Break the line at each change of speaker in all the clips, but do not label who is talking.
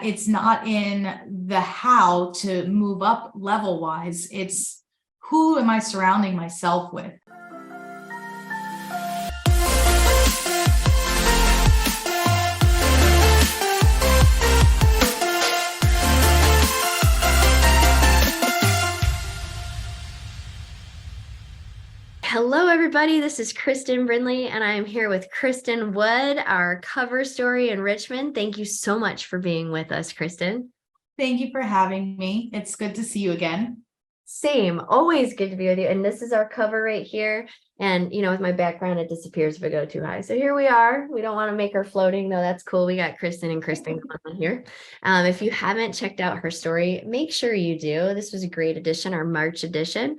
that it's not in the how to move up level wise, it's who am I surrounding myself with?
Hello, everybody. This is Kristin Brindley, and I am here with Kristin Wood, our cover story in Richmond. Thank you so much for being with us, Kristin.
Thank you for having me. It's good to see you again.
Same. Always good to be with you. And this is our cover right here. And, with my background, it disappears if I go too high. So here we are. We don't want to make her floating, though. That's cool. We got Kristin and Kristin on here. If you haven't checked out her story, make sure you do. This was a great edition, our March edition.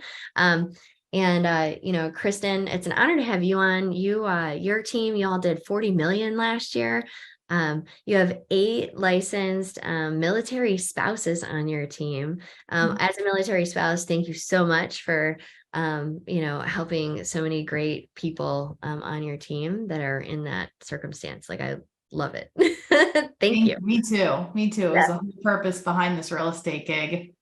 Kristin, it's an honor to have you on. Your team, you all did 40 million last year. You have 8 licensed military spouses on your team. As a military spouse, thank you so much for, helping so many great people on your team that are in that circumstance. Like, I love it. Thank you.
Me too. It was the whole purpose behind this real estate gig.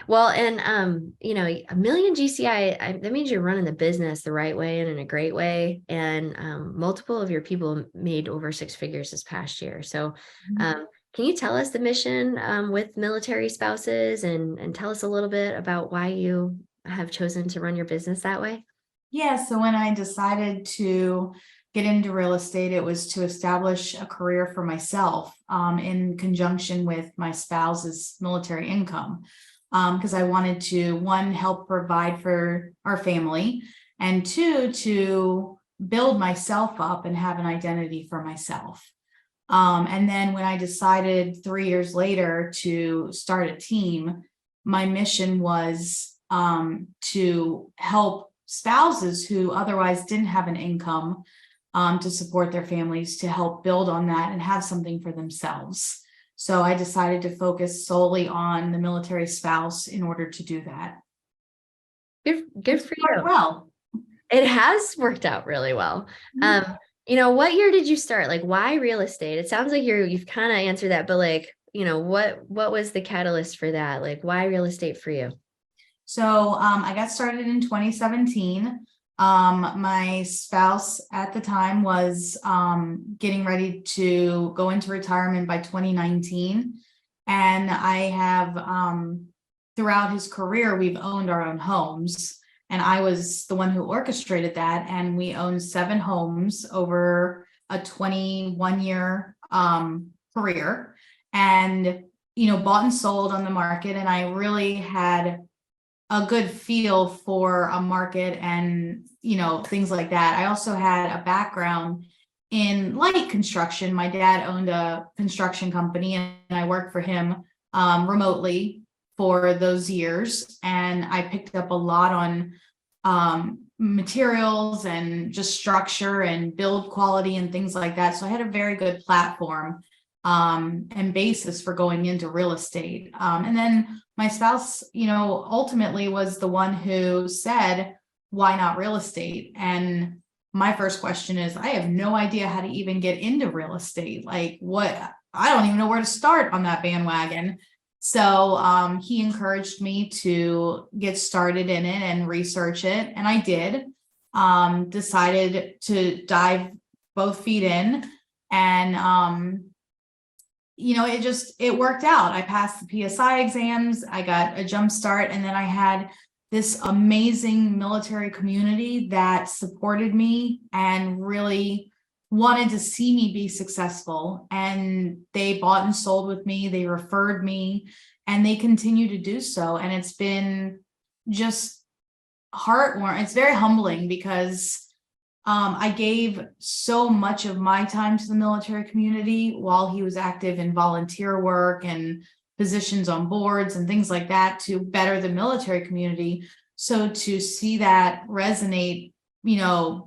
Well, and, a million GCI, that means you're running the business the right way and in a great way. And multiple of your people made over 6 figures this past year. So can you tell us the mission with military spouses and tell us a little bit about why you have chosen to run your business that way?
Yeah. So when I decided to get into real estate, it was to establish a career for myself in conjunction with my spouse's military income. Because I wanted to, 1, help provide for our family, and 2, to build myself up and have an identity for myself. And then when I decided 3 years later to start a team, my mission was to help spouses who otherwise didn't have an income to support their families, to help build on that and have something for themselves. So I decided to focus solely on the military spouse in order to do that.
Good for you.
Well,
it has worked out really well. What year did you start? Like, why real estate? It sounds like you've kind of answered that, but what was the catalyst for that? Like, why real estate for you?
So I got started in 2017. My spouse at the time was getting ready to go into retirement by 2019. And I have, throughout his career, we've owned our own homes. And I was the one who orchestrated that. And we owned 7 homes over a 21-year career, and, bought and sold on the market. And I really had a good feel for a market and, things like that. I also had a background in light construction. My dad owned a construction company, and I worked for him remotely for those years. And I picked up a lot on materials and just structure and build quality and things like that. So I had a very good platform and basis for going into real estate. And then my spouse, ultimately was the one who said, why not real estate? And my first question is, I have no idea how to even get into real estate. Like, I don't even know where to start on that bandwagon. So he encouraged me to get started in it and research it. And I did. Decided to dive both feet in, and it worked out. I passed the PSI exams, I got a jump start, and then I had this amazing military community that supported me and really wanted to see me be successful. And they bought and sold with me, they referred me, and they continue to do so. And it's been just heartwarming. It's very humbling because I gave so much of my time to the military community while he was active in volunteer work and positions on boards and things like that to better the military community. So to see that resonate,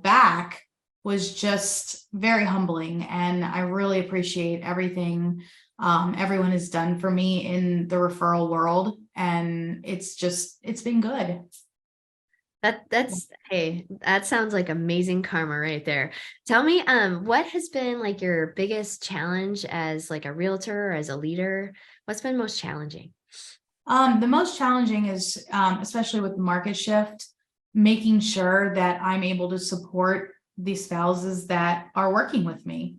back was just very humbling. And I really appreciate everything everyone has done for me in the referral world. And it's been good.
Hey, that sounds like amazing karma right there. Tell me, what has been like your biggest challenge as like a realtor or as a leader? What's been most challenging?
The most challenging is, especially with the market shift, making sure that I'm able to support the spouses that are working with me.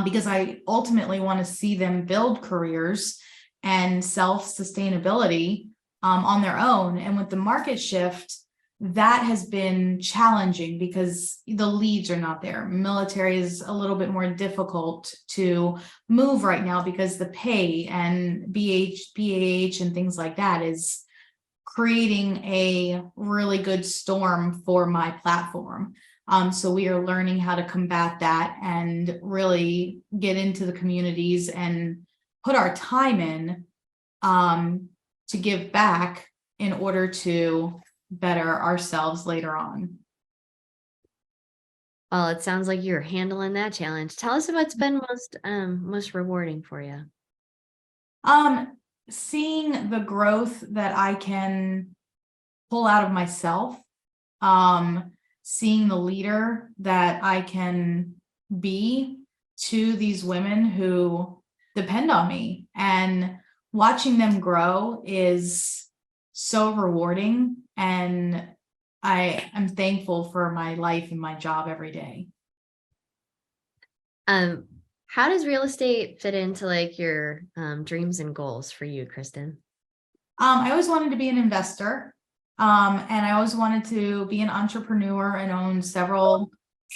Because I ultimately want to see them build careers and self-sustainability on their own. And with the market shift, that has been challenging because the leads are not there. Military is a little bit more difficult to move right now because the pay and BAH and things like that is creating a really good storm for my platform. So we are learning how to combat that and really get into the communities and put our time in to give back in order to better ourselves later on.
Well, it sounds like you're handling that challenge. Tell us what's been most rewarding for you.
Seeing the growth that I can pull out of myself, um, seeing the leader that I can be to these women who depend on me, and watching them grow is so rewarding. And I am thankful for my life and my job every day.
Um, how does real estate fit into like your dreams and goals for you, Kristin?
I always wanted to be an investor. And I always wanted to be an entrepreneur and own several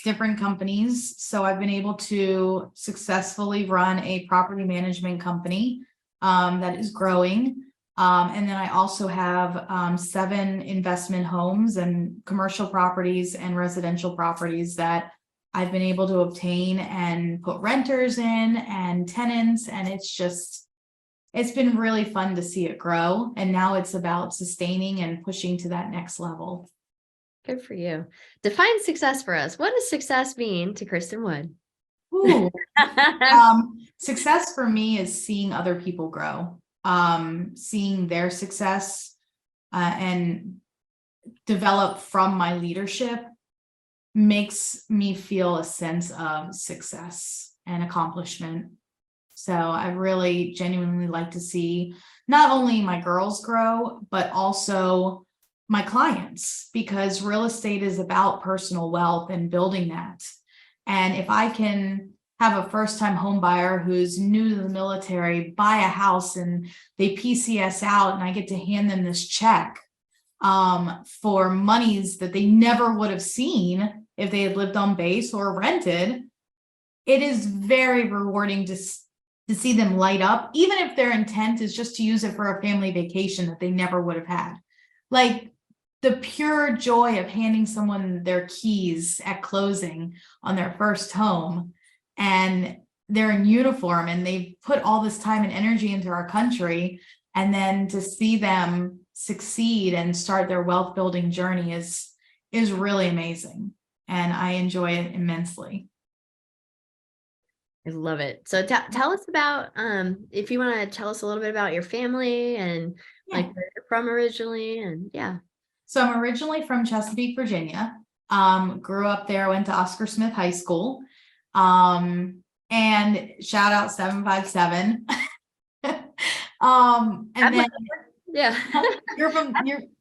different companies. So I've been able to successfully run a property management company that is growing. And then I also have 7 investment homes and commercial properties and residential properties that I've been able to obtain and put renters in and tenants. And it's been really fun to see it grow. And now it's about sustaining and pushing to that next level.
Good for you. Define success for us. What does success mean to Kristin Wood?
Ooh. Success for me is seeing other people grow, seeing their success and develop from my leadership makes me feel a sense of success and accomplishment. So I really genuinely like to see not only my girls grow, but also my clients, because real estate is about personal wealth and building that. And if I can have a first-time home buyer who's new to the military buy a house and they PCS out, and I get to hand them this check for monies that they never would have seen if they had lived on base or rented, it is very rewarding to see them light up, even if their intent is just to use it for a family vacation that they never would have had. Like the pure joy of handing someone their keys at closing on their first home, and they're in uniform and they've put all this time and energy into our country, and then to see them succeed and start their wealth building journey is really amazing. And I enjoy it immensely.
I love it. So tell us about, if you want to tell us a little bit about your family and like where you're from originally, and yeah.
So I'm originally from Chesapeake, Virginia. Grew up there, went to Oscar Smith High School. And shout out 757.
Yeah.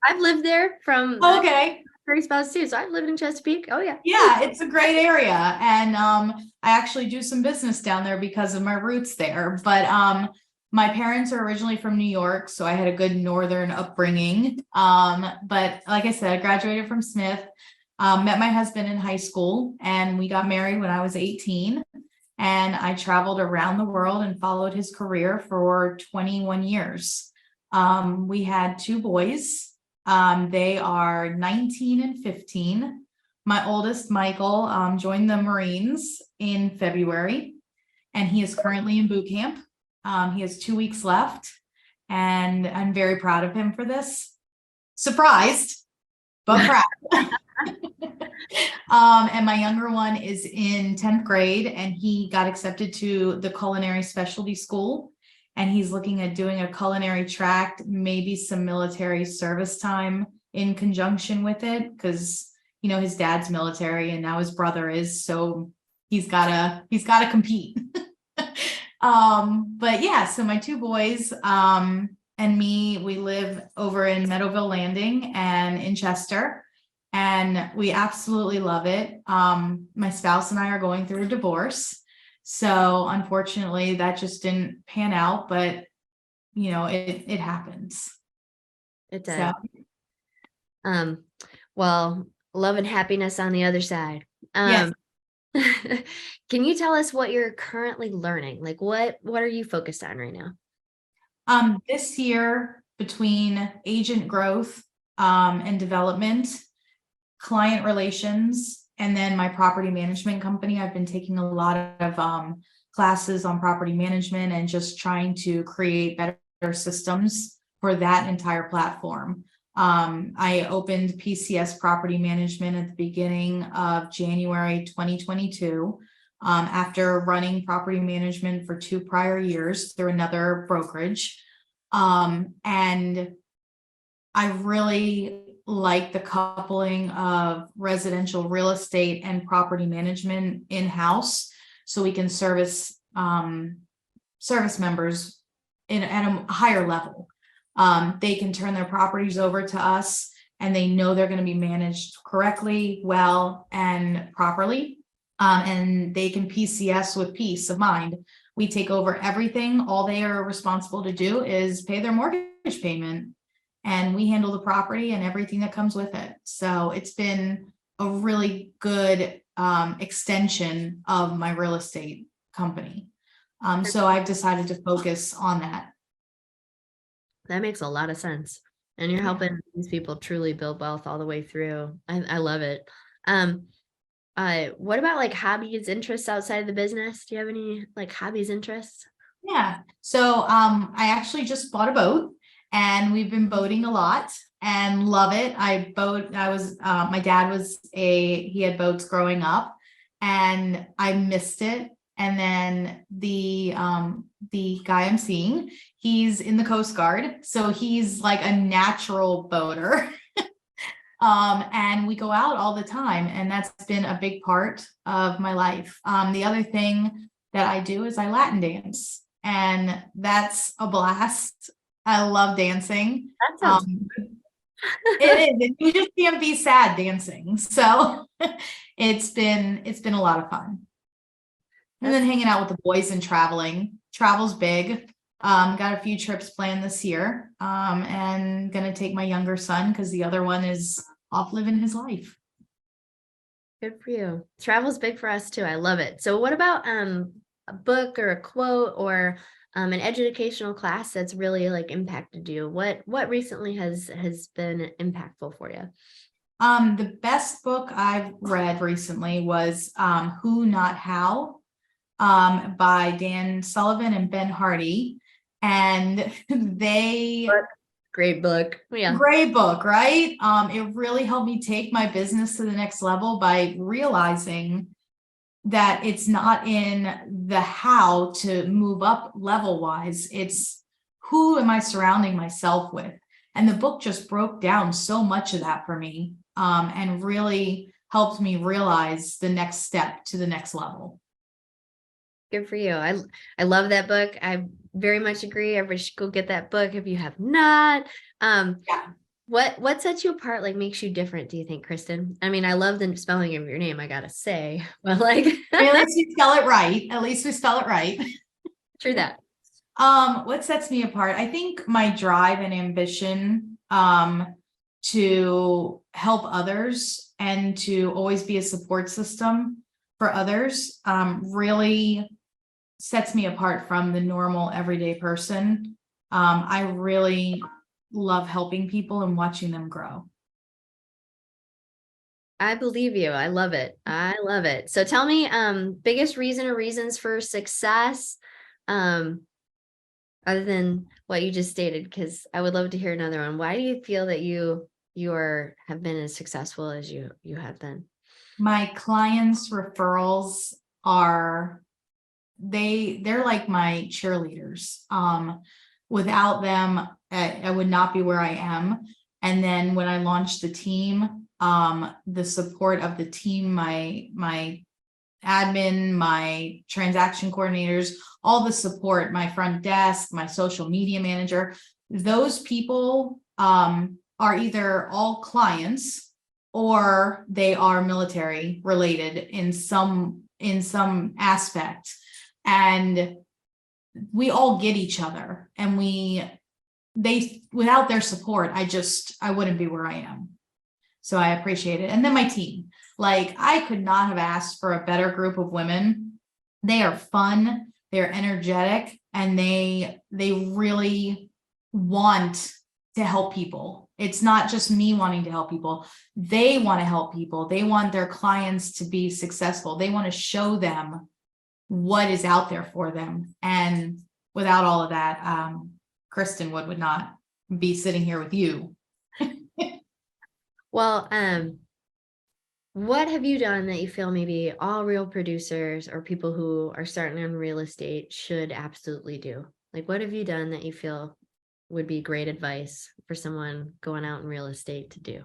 I've lived there from
okay.
spouse too. So I've lived in Chesapeake. Oh yeah.
Yeah, it's a great area. And I actually do some business down there because of my roots there. But my parents are originally from New York, so I had a good northern upbringing. But like I said, I graduated from Smith, met my husband in high school, and we got married when I was 18. And I traveled around the world and followed his career for 21 years. We had 2 boys. They are 19 and 15. My oldest, Michael, joined the Marines in February, and he is currently in boot camp. He has 2 weeks left, and I'm very proud of him for this. Surprised, but proud. And my younger one is in 10th grade, and he got accepted to the culinary specialty school. And he's looking at doing a culinary track, maybe some military service time in conjunction with it, because, you know, his dad's military and now his brother is, so he's gotta compete. But yeah, so my two boys, and me, we live over in Meadowville Landing and in Chester, and we absolutely love it. My spouse and I are going through a divorce. So unfortunately that just didn't pan out, but you know, it happens.
It
So
does. Well, love and happiness on the other side.
yes.
Can you tell us what you're currently learning? Like what are you focused on right now?
This year, between agent growth, and development, client relations, and then my property management company, I've been taking a lot of classes on property management and just trying to create better systems for that entire platform. I opened PCS Property Management at the beginning of January 2022, after running property management for 2 prior years through another brokerage. And I really like the coupling of residential real estate and property management in-house, so we can service members at a higher level. They can turn their properties over to us and they know they're going to be managed correctly, well, and properly. And they can PCS with peace of mind. We take over everything. All they are responsible to do is pay their mortgage payment, and we handle the property and everything that comes with it. So it's been a really good extension of my real estate company. So I've decided to focus on that.
That makes a lot of sense. And you're
Yeah.
helping these people truly build wealth all the way through. I love it. What about like hobbies, interests outside of the business? Do you have any like hobbies, interests?
Yeah. So I actually just bought a boat, and we've been boating a lot and love it. My dad he had boats growing up, and I missed it. And then the guy I'm seeing, he's in the Coast Guard, so he's like a natural boater. And we go out all the time, and that's been a big part of my life. The other thing that I do is I Latin dance, and that's a blast. I love dancing.
That sounds
It is, and you just can't be sad dancing. So it's been a lot of fun. And then hanging out with the boys and traveling. Travel's big. Got a few trips planned this year. And gonna take my younger son because the other one is off living his life.
good for you. Travel's big for us too. I love it. So what about a book or a quote or an educational class that's really like impacted you? What recently has been impactful for you?
The best book I've read recently was Who Not How, by Dan Sullivan and Ben Hardy. And
Great book. Yeah.
great book, right? It really helped me take my business to the next level by realizing that it's not in the how to move up level wise, it's who am I surrounding myself with? And the book just broke down so much of that for me, and really helped me realize the next step to the next level.
Good for you. I love that book. I very much agree. Everybody should go get that book if you have not.
Yeah.
What sets you apart, like makes you different, do you think, Kristin? I mean, I love the spelling of your name, I gotta say, but like
At least we spell it right. At least we spell it right.
true that.
What sets me apart? I think my drive and ambition to help others and to always be a support system for others really sets me apart from the normal everyday person. I really love helping people and watching them grow.
I believe you. I love it. I love it. So tell me, biggest reason or reasons for success, other than what you just stated, because I would love to hear another one. Why do you feel that you have been as successful as you have been?
My clients' referrals are they're like my cheerleaders. Without them, I would not be where I am. And then when I launched the team, the support of the team, my admin, my transaction coordinators, all the support, my front desk, my social media manager, those people are either all clients or they are military related in some aspect. And we all get each other, and without their support, I wouldn't be where I am. So I appreciate it. And then my team, like, I could not have asked for a better group of women. They are fun, they're energetic, and they really want to help people. It's not just me wanting to help people. They want to help people. They want their clients to be successful. They want to show them what is out there for them. And without all of that, Kristin Wood would not be sitting here with you.
Well, what have you done that you feel maybe all real producers or people who are starting in real estate should absolutely do? Like, what have you done that you feel would be great advice for someone going out in real estate to do?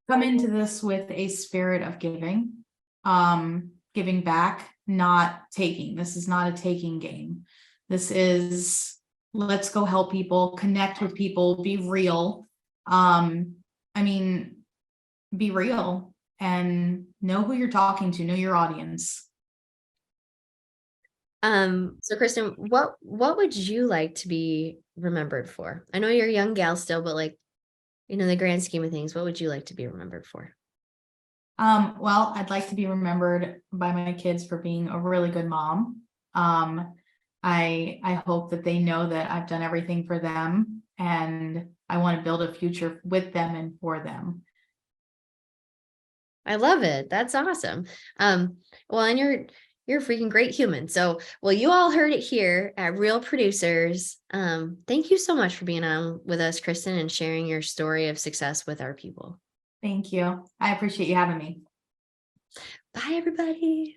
Come into this with a spirit of giving, giving back, not taking. This is not a taking game. This is, let's go help people, connect with people, be real. Be real and know who you're talking to, know your audience.
So Kristin, what would you like to be remembered for? I know you're a young gal still, but like, the grand scheme of things, what would you like to be remembered for?
Well, I'd like to be remembered by my kids for being a really good mom. I hope that they know that I've done everything for them, and I want to build a future with them and for them.
I love it. That's awesome. Well, and you're a freaking great human. So, well, you all heard it here at Real Producers. Thank you so much for being on with us, Kristin, and sharing your story of success with our people.
Thank you. I appreciate you having me.
Bye, everybody.